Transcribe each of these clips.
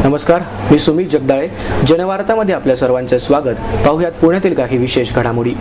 नमस्कार, मी सुमित जगदाळे. जनवार्तामध्ये आपल्या सर्वांचे स्वागत. पाहुयात पुण्यातील काही विशेष घडामोडी.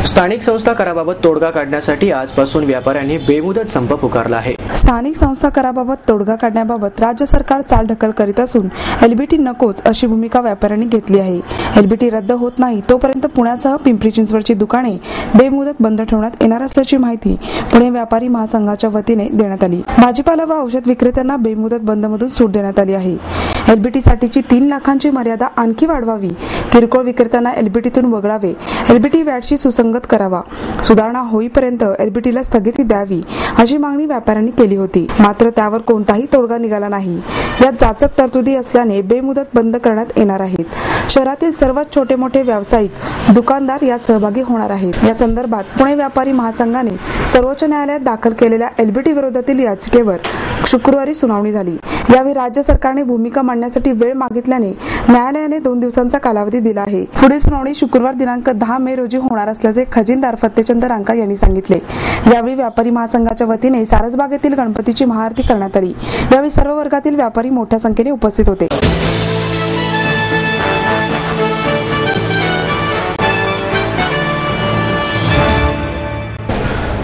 स्थानिक संस्था कराबाबत तोडगा काढण्यासाठी आजपासून व्यापाऱ्यांनी बेमुदत संप पुकारला आहे. स्थानिक संस्था कराबाबत तोडगा काढण्याबाबत राज्य सरकार चालढकल करीत असून एलबीटी नकोच अशी भूमिका व्यापाऱ्यांनी घेतली आहे. एलबीटी रद्द होत नाही तोपर्यंत पुण्यासह पिंपरी चिंचवडची दुकाने बेमुदत बंद ठेवण्यात येणार असल्याची माहिती पुणे व्यापारी महासंघाच्या वतीने देण्यात आली. भाजीपाला व औषध विक्रेत्यांना बेमुदत बंदमधून सूट देण्यात आली आहे. एलबीटी साठीची 3 लाखांची मर्यादा आणखी वाढवावी, किरकोळ विक्रेत्यांना एलबीटीतून वगळावे, एलबीटी वॅटशी सुसंगत करावा, सुधारणा होईपर्यंत एलबीटीला स्थगिती द्यावी अशी मागणी व्यापाऱ्यांनी केली होती. मात्र त्यावर कोणताही तोडगा निघाला नाही. यात जाचक तरतुदी असल्याने बेमुदत बंद करण्यात येणार आहेत. शहरातील सर्वात छोटे मोठे व्यावसायिक दुकानदार यात सहभागी होणार आहेत. या संदर्भात पुणे व्यापारी महासंघाने सर्वोच्च न्यायालयात दाखल केलेल्या एलबीटी विरोधातील याचिकेवर शुक्रवारी सुनावणी झाली. यावेळी राज्य सरकारने भूमिका मांडण्यासाठी वेळ मागितल्याने न्यायालयाने 2 दिवसांचा कालावधी दिला आहे. पुढील सुनावणी शुक्रवार दिनांक 10 मे रोजी होणार असल्याचे खजिनदार फत्तेचंद रांका यांनी सांगितले. यावेळी व्यापारी महासंघाच्या वतीने सारसबाग येथील गणपतीची महाआरती करण्यात आली. यावेळी सर्व वर्गातील व्यापारी मोठ्या संख्येने उपस्थित होते.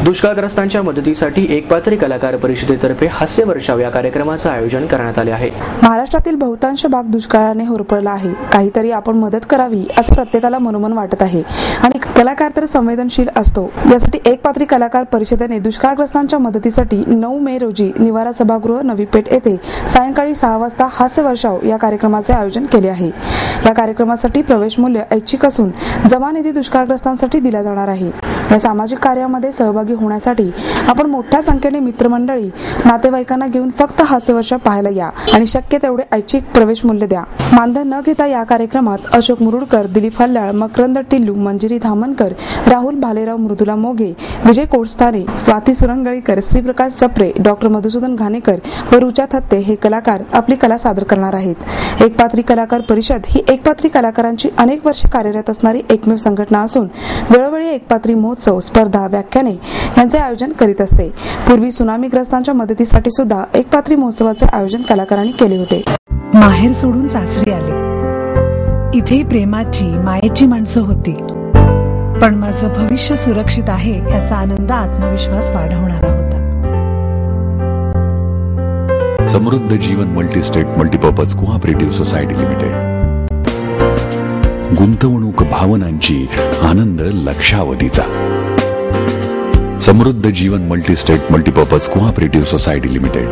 दुष्काळग्रस्तांच्या मदतीसाठी एकपात्री कलाकार परिषदेतर्फे हास्य वर्षाव या कार्यक्रमाचे आयोजन करण्यात आले आहे. महाराष्ट्रातील बहुतांश भाग दुष्काळाने होरपळला आहे. काहीतरी आपण मदत करावी असं प्रत्येकाला मनोमन वाटत आहे आणि कलाकार तर संवेदनशील असतो. यासाठी एकपात्री कलाकार परिषदेने दुष्काळग्रस्तांच्या मदतीसाठी 9 मे रोजी निवारा सभागृह नवी पेठ येथे सायंकाळी 6 वाजता हास्य वर्षाव या कार्यक्रमाचे आयोजन केले आहे. या कार्यक्रमासाठी प्रवेश मूल्य ऐच्छिक असून जमा निधी दुष्काळग्रस्तांसाठी दिला जाणार आहे. या सामाजिक कार्यामध्ये सहभागी होण्यासाठी आपण मोठ्या संख्येने मित्रमंडळी, नातेवाईकांना घेऊन फक्त हास्यवर्षाव पाहायला या आणि शक्य तेवढे ऐच्छिक प्रवेश मूल्य द्या. मानधन न घेता या कार्यक्रमात अशोक मुरुडकर, दिलीप हल्लाळ, मकरंद टिल्लू, मंजिरी धामनकर, राहुल भालेराव, मृदुला मोघे, विजय कोटस्थाने, स्वाती सुरंगळीकर, श्रीप्रकाश सप्रे, डॉक्टर मधुसूदन घाणेकर व रुचा थत्ते हे कलाकार आपली कला सादर करणार आहेत. एकपात्री कलाकार परिषद ही एकपात्री कलाकारांची अनेक वर्षे कार्यरत असणारी एकमेव संघटना असून वेळोवेळी एकपात्री महोत्सव, स्पर्धा, व्याख्याने यांचे आयोजन करीत असते. पूर्वी सुनामीग्रस्तांच्या मदतीसाठी सुद्धा एकपात्री महोत्सवाचे आयोजन कलाकारांनी केले होते. माहेर सोडून सासरी आले. इथे प्रेमाची, मायेची माणसं होती. पण माझं भविष्य सुरक्षित आहे याचा आनंद, आत्मविश्वास वाढवणारा होता. Samruddha Jeevan multistate multipurpose cooperative society limited. गुंतवणूक भावनांची, आनंद लक्षावधीचा. Samruddha Jeevan multistate multipurpose cooperative society limited.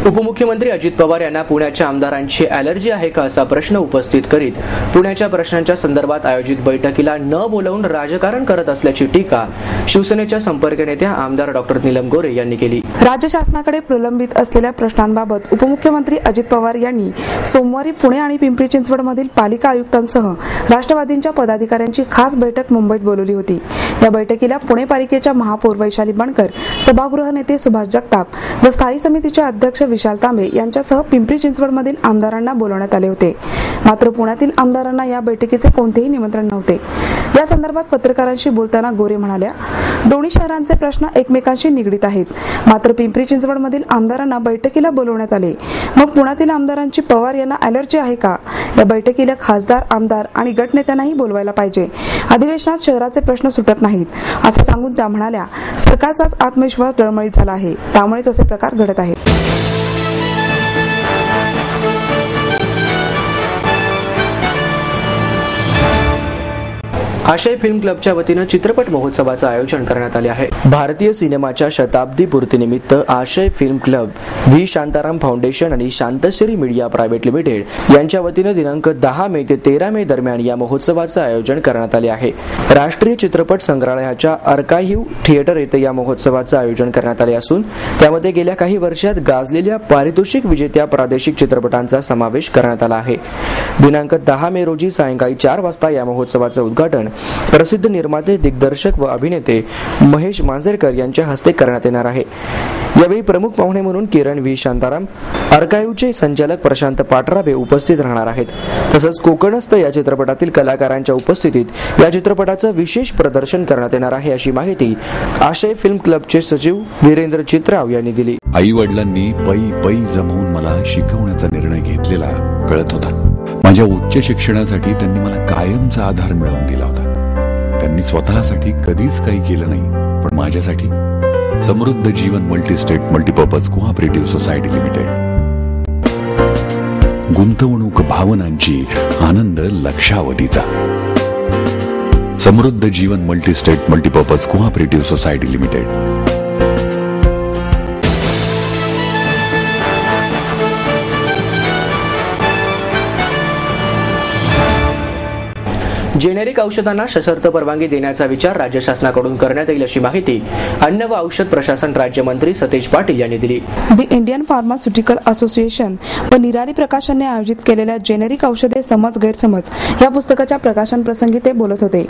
उपमुख्यमंत्री अजित पवार यांना पुण्याच्या आमदारांची ॲलर्जी आहे का असा प्रश्न उपस्थित करीत पुण्याच्या प्रश्नांच्या संदर्भात आयोजित बैठकीला न बोलावून राजकारण करत असल्याची टीका शिवसेनेच्या संपर्क नेत्या आमदार डॉक्टर नीलम गोरे यांनी केली. राज्य शासनाकडे प्रलंबित असलेल्या प्रश्नांबाबत उपमुख्यमंत्री अजित पवार यांनी सोमवारी पुणे आणि पिंपरी चिंचवडमधील पालिका आयुक्तांसह राष्ट्रवादीच्या पदाधिकाऱ्यांची खास बैठक मुंबईत बोलवली होती. या बैठकीला पुणे पालिकेच्या महापौर वैशाली बणकर, सभागृह नेते सुभाष जगताप व स्थायी समितीचे अध्यक्ष विशाल तांबे यांच्यासह पिंपरी चिंचवडमधील आमदारांना बोलवण्यात आले होते. मात्र पुण्यातील आमदारांना या बैठकीचे कोणतेही निमंत्रण नव्हते. या संदर्भात पत्रकारांशी बोलताना गोरे म्हणाल्या, दोन्ही शहरांचे प्रश्न एकमेकांशी निगडीत आहेत. मात्र पिंपरी चिंचवडमधील आमदारांना बैठकीला बोलवण्यात आले. मग पुण्यातील आमदारांची पवार यांना ॲलर्जी आहे का? या बैठकीला खासदार, आमदार आणि गटनेत्यांनाही बोलवायला पाहिजे. अधिवेशनात शहराचे प्रश्न सुटत नाहीत असं सांगून त्या म्हणाल्या, सरकारचाच आत्मविश्वास डळमळीत झाला आहे, त्यामुळेच असे प्रकार घडत आहेत. आशय फिल्म क्लबच्या वतीनं चित्रपट महोत्सवाचं आयोजन करण्यात आले आहे. भारतीय सिनेमाच्या शताब्दी पूर्तीनिमित्त Aashay film club, V Shantaram foundation आणि शांतश्री मीडिया प्रायव्हेट लिमिटेड यांच्या वतीनं दिनांक 10 मे ते 13 मे दरम्यान या महोत्सवाचं आयोजन करण्यात आले आहे. राष्ट्रीय चित्रपट संग्रहालयाच्या आर्काइव्ह थिएटर येथे या महोत्सवाचं आयोजन करण्यात आले असून त्यामध्ये गेल्या काही वर्षात गाजलेल्या पारितोषिक विजेत्या प्रादेशिक चित्रपटांचा समावेश करण्यात आला आहे. दिनांक 10 मे रोजी सायंकाळी 4 वाजता या महोत्सवाचं उद्घाटन प्रसिद्ध निर्माते, दिग्दर्शक व अभिनेते महेश मांजरेकर यांच्या हस्ते करण्यात येणार आहे. यावेळी प्रमुख पाहुणे म्हणून किरण व्ही शांताराम, आर्काइव्हचे संचालक प्रशांत पाटराबे उपस्थित राहणार आहेत. तसंच कोकणस्थ या चित्रपटातील कलाकारांच्या उपस्थितीत या चित्रपटाचं विशेष प्रदर्शन करण्यात येणार आहे, अशी माहिती आशय फिल्म क्लबचे सचिव वीरेंद्र चित्राव यांनी दिली. आई वडिलांनी पै जमवून मला शिकवण्याचा निर्णय घेतलेला कळत होता. माझ्या उच्च शिक्षणासाठी त्यांनी मला कायमचा आधार मिळवून दिला होता. त्यांनी स्वतःसाठी कधीच काही केलं नाही, पण माझ्यासाठी Samruddha Jeevan multistate multipurpose cooperative society limited. गुंतवणूक भावनांची, आनंद लक्षावधीचा. Samruddha Jeevan multistate multipurpose cooperative society limited. Generic औषधांना सशर्त परवानगी देण्याचा विचार राज्य शासनाकडून करण्यात येईल, अशी माहिती अन्न व औषध प्रशासन राज्यमंत्री सतेज पाटील यांनी दिली. द इंडियन फार्मास्युटिकल असोसिएशन व निराली प्रकाशनने आयोजित केलेल्या जेनेरिक औषधे समज गैरसमज या पुस्तकाच्या प्रकाशन प्रसंगी ते बोलत होते.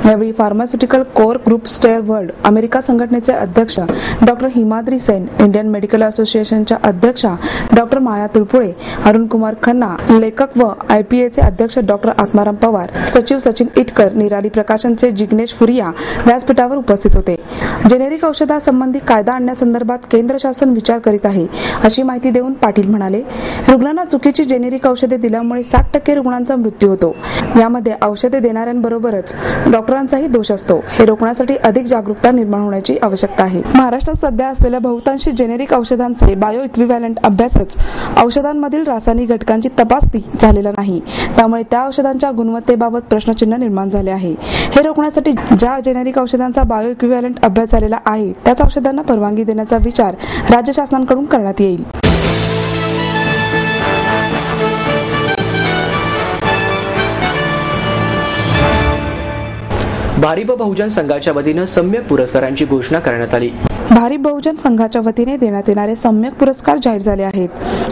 यावेळी pharmaceutical core group stair world America संघटनेचे अध्यक्ष doctor Himadri Sen, Indian medical असोसिएशनच्या अध्यक्षा डॉक्टर माया तुळपुळे, अरुण कुमार खन्ना, लेखक व IPAचे अध्यक्ष डॉक्टर आत्माराम पवार, सचिव सचिन इटकर, निराली प्रकाशनचे जिग्नेश फुरिया व्यासपीठावर उपस्थित होते. जेनेरिक औषधासंबंधी कायदा आणण्यासंदर्भात केंद्र शासन विचार करीत आहे, अशी माहिती देऊन पाटील म्हणाले, रुग्णांना चुकीची जेनेरिक औषधे दिल्यामुळे 60% रुग्णांचा मृत्यू होतो. यामध्ये औषधे देणाऱ्यांबरोबरच डॉक्टरांचाही दोष असतो. हे रोखण्यासाठी अधिक जागरूकता निर्माण होण्याची आवश्यकता आहे. महाराष्ट्रात सध्या असलेल्या बहुतांशी जेनेरिक औषधांचे बायो इक्विव्हॅलंट अभ्यासच औषधांमधील रासायनिक घटकांची तपासणी झालेला नाही. त्यामुळे त्या औषधांच्या गुणवत्तेबाबत प्रश्नचिन्ह निर्माण झाले आहे. हे रोखण्यासाठी ज्या जेनेरिक औषधांचा बायो इक्विव्हॅलंट अभ्यास झालेला आहे त्याच औषधांना परवानगी देण्याचा विचार राज्य शासनाकडून करण्यात येईल. भारिप बहुजन संघाच्या वतीनं सम्यक पुरस्कारांची घोषणा करण्यात आली. भारिप बहुजन संघाच्या वतीने देण्यात येणारे सम्यक पुरस्कार जाहीर झाले आहेत.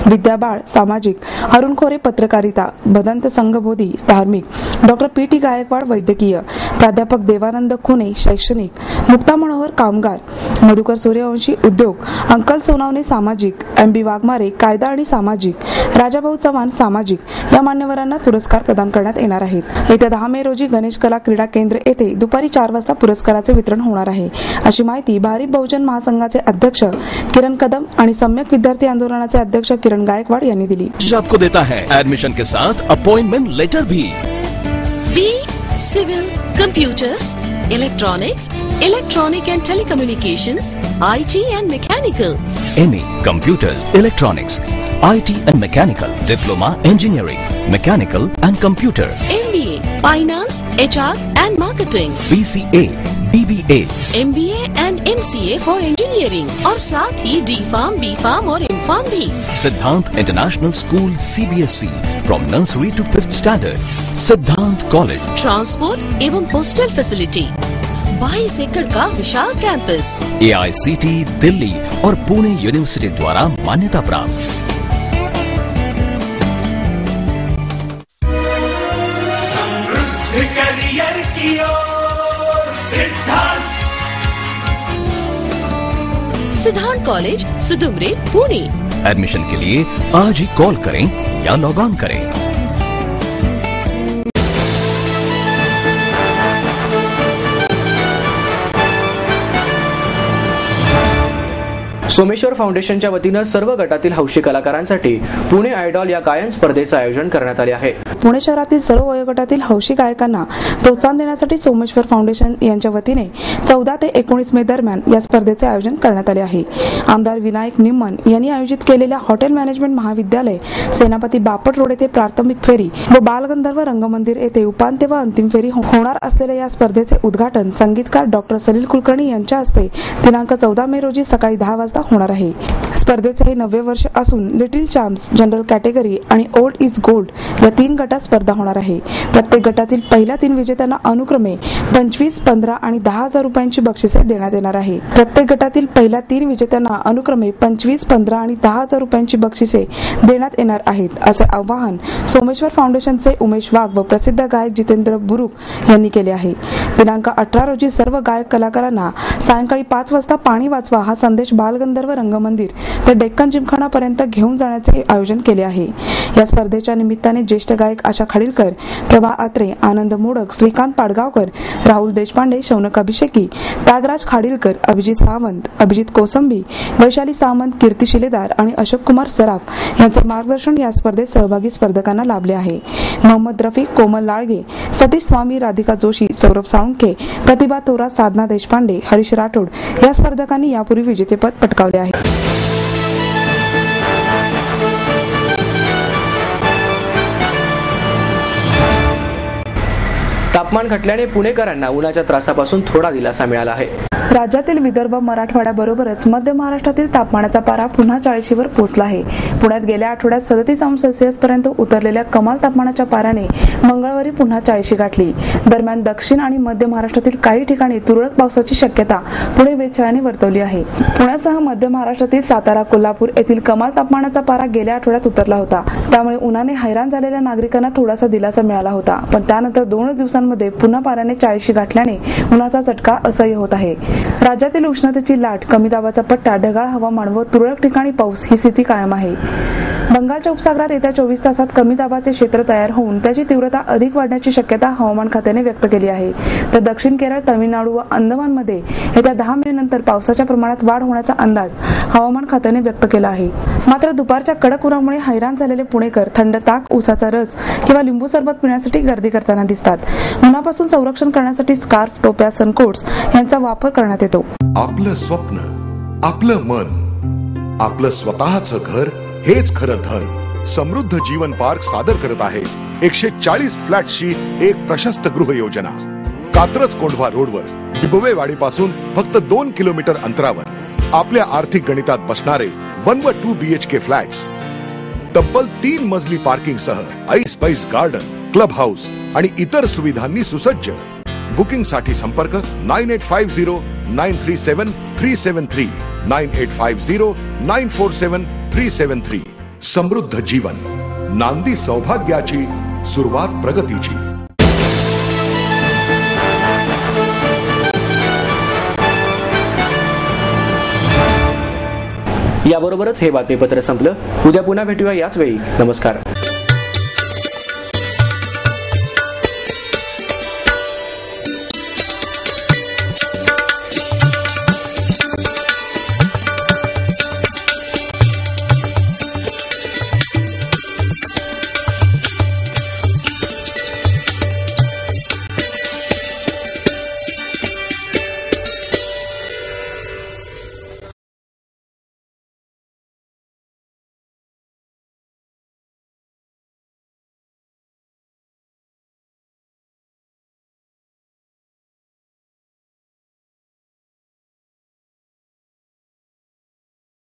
विद्या बाळ सामाजिक, अरुण खोरे पत्रकारिता, भदंत संघबोधी धार्मिक, डॉक्टर PT गायकवाड वैद्यकीय, प्राध्यापक देवानंद खुने शैक्षणिक, मुक्ता मनोहर कामगार, मधुकर सूर्यवंशी उद्योग, अंकल सोनावणे सामाजिक, MB वाघमारे कायदा आणि सामाजिक, राजाभाऊ चव्हाण सामाजिक या मान्यवरांना पुरस्कार प्रदान करण्यात येणार आहेत. येत्या 10 मे रोजी गणेश कला क्रीडा केंद्र येथे दुपारी 4 वाजता पुरस्काराचे वितरण होणार आहे, अशी माहिती भारिप बहुजन महासंघाचे अध्यक्ष किरण कदम आणि सम्यक विद्यार्थी आंदोलनाचे अध्यक्ष किरण गायकवाड यांनी दिली. आपको देता है एडमिशन के साथ अपॉइंटमेंट लेटर भी. B civil, computers, electronics, electronic and telecommunications, IT and mechanical. MA computers, electronics, IT and mechanical, diploma engineering, mechanical and computer. MBA finance, HR and marketing. BCA, BBA, MBA and MCA for engineering और साथ ही D.Pharm, B.Pharm और M.Pharm भी. Siddhant international school CBSE from nursery to 5th standard. Siddhant college. Transport एवं hostel facility. 22 एकड़ का विशाल campus. AICT Delhi और Pune university द्वारा मान्यता प्राप्त. सिद्धांत कॉलेज सुदुमरे पुणे. एडमिशन के लिए आज ही कॉल करें या लॉग ऑन करें. सोमेश्वर फाउंडेशनच्या वतीनं सर्व गटातील हौशी कलाकारांसाठी पुणे आयडॉल या गायन स्पर्धेचं आयोजन करण्यात आले आहे. पुणे शहरातील सर्व वयोगटातील हौशी गायकांना प्रोत्साहन देण्यासाठी सोमेश्वर फाउंडेशन यांच्या वतीने 14 ते 19 मे दरम्यान या स्पर्धेचे आयोजन करण्यात आले आहे. आमदार विनायक निम्मन यांनी आयोजित केलेल्या हॉटेल मॅनेजमेंट महाविद्यालय, सेनापती बापट रोड येथे प्राथमिक फेरी व बालगंधर्व रंगमंदिर येथे उपांत्य व अंतिम फेरी होणार असलेल्या या स्पर्धेचे उद्घाटन संगीतकार डॉक्टर सलील कुलकर्णी यांच्या हस्ते दिनांक 14 मे रोजी सकाळी 10 वाजता होणार आहे. स्पर्धेचे हे 9वे वर्ष असून लिटिल चॅम्प्स, जनरल कॅटेगरी आणि ओल्ड इज गोल्ड या 3 गटात स्पर्धा होणार आहे. प्रत्येक गटातील पहिल्या 3 विजेत्यांना अनुक्रमे 25, 15 आणि 10,000 रुपयांची बक्षिसे देण्यात येणार आहे. प्रत्येक गटातील पहिल्या 3 विजेत्यांना अनुक्रमे 25, 15 आणि 10,000 रुपयांची बक्षिसे देण्यात येणार आहेत, असे आवाहन सोमेश्वर फाउंडेशनचे उमेश वाघ व प्रसिद्ध गायक जितेंद्र बुरुक यांनी केले आहे. दिनांक 18 रोजी सर्व गायक कलाकारांना सायंकाळी 5 वाजता पाणी वाचवा हा संदेश बालगंधर्व रंगमंदिर ते डेक्कन जिमखानापर्यंत घेऊन जाण्याचे आयोजन केले आहे. या स्पर्धेच्या निमित्ताने ज्येष्ठ गायक आशा खाडीलकर, प्रभा आत्रे, आनंद मोडक, श्रीकांत पाडगावकर, राहुल देशपांडे, शौनक अभिषेकी, त्यागराज खाडीलकर, अभिजित सावंत, अभिजित कोसंबी, वैशाली सावंत, कीर्ती शिलेदार आणि अशोक कुमार सराफ यांचे मार्गदर्शन या स्पर्धेत सहभागी स्पर्धकांना लाभले आहे. मोहम्मद रफिक, कोमल लाळगे, सतीश स्वामी, राधिका जोशी, सौरभ साळुंखे, प्रतिभा थोरात, साधना देशपांडे, हरीश राठोड या स्पर्धकांनी यापूर्वी विजेतेपद पटकावले आहे. तापमान घटल्याने पुणेकरांना उन्हाच्या त्रासापासून थोडा दिलासा मिळाला आहे. राज्यातील विदर्भ, मराठवाड्याबरोबरच मध्य महाराष्ट्रातील तापमानाचा पारा पुन्हा 40वर पोहोचला आहे. पुण्यात गेल्या आठवड्यात 37°C पर्यंत उतरलेल्या कमाल तापमानाच्या पाऱ्याने मंगळवारी पुन्हा 40 गाठली. दरम्यान दक्षिण आणि मध्य महाराष्ट्रातील काही ठिकाणी तुरळक पावसाची शक्यता पुणे वेधशाळेने वर्तवली आहे. पुण्यासह मध्य महाराष्ट्रातील सातारा, कोल्हापूर येथील कमाल तापमानाचा पारा गेल्या आठवड्यात उतरला होता. त्यामुळे उन्हाने हैराण झालेल्या नागरिकांना थोडासा दिलासा मिळाला होता. पण त्यानंतर 2 दिवसांमध्ये पुन्हा पाऱ्याने 40 गाठल्याने उन्हाचा चटका असह्य होत आहे. राज्यातील उष्णतेची लाट, कमी दाबाचा पट्टा, ढगाळ हवामान व तुरळक ठिकाणी पाऊस ही स्थिती कायम आहे. बंगालच्या उपसागरात येत्या 24 तासात कमी दाबाचे क्षेत्र तयार होऊन त्याची तीव्रता अधिक वाढण्याची शक्यता हवामान खात्याने व्यक्त केली आहे. तर दक्षिण केरळ, तामिळनाडू व अंदमानमध्ये येत्या 10 मे नंतर पावसाच्या प्रमाणात वाढ होण्याचा अंदाज हवामान खात्याने व्यक्त केला आहे. मात्र दुपारच्या कडक उन्हामुळे हैराण झालेले पुणेकर थंड ताक, उसाचा रस किंवा लिंबू सरबत पिण्यासाठी गर्दी करताना दिसतात. उन्हापासून संरक्षण करण्यासाठी स्कार्फ, टोप्या, सनकोट्स यांचा वापर करण्यात येतो. आपलं स्वप्न, आपलं मन, आपलं स्वतःचं घर हेच खरं धन. समृद्ध जीवन पार्क सादर करत आहे 140 फ्लॅट्सची एक प्रशस्त गृह योजना. कात्रज कोंढवा रोडवर बिबवेवाडीपासून फक्त 2 किलोमीटर अंतरावर आपल्या आर्थिक गणितात बसणारे 1 व 2 BHK फ्लॅट्स. तब्बल 3 मजली पार्किंग सह ऐस पैस गार्डन, क्लब हाऊस आणि इतर सुविधांनी सुसज्ज. बुकिंग साठी संपर्क 9850937373 9850947373. समृद्ध जीवन, नांदी सौभाग्याची, सुरुवात प्रगतीची. याबरोबरच हे बातमीपत्र संपलं. उद्या पुन्हा भेटूया याच वेळी. नमस्कार.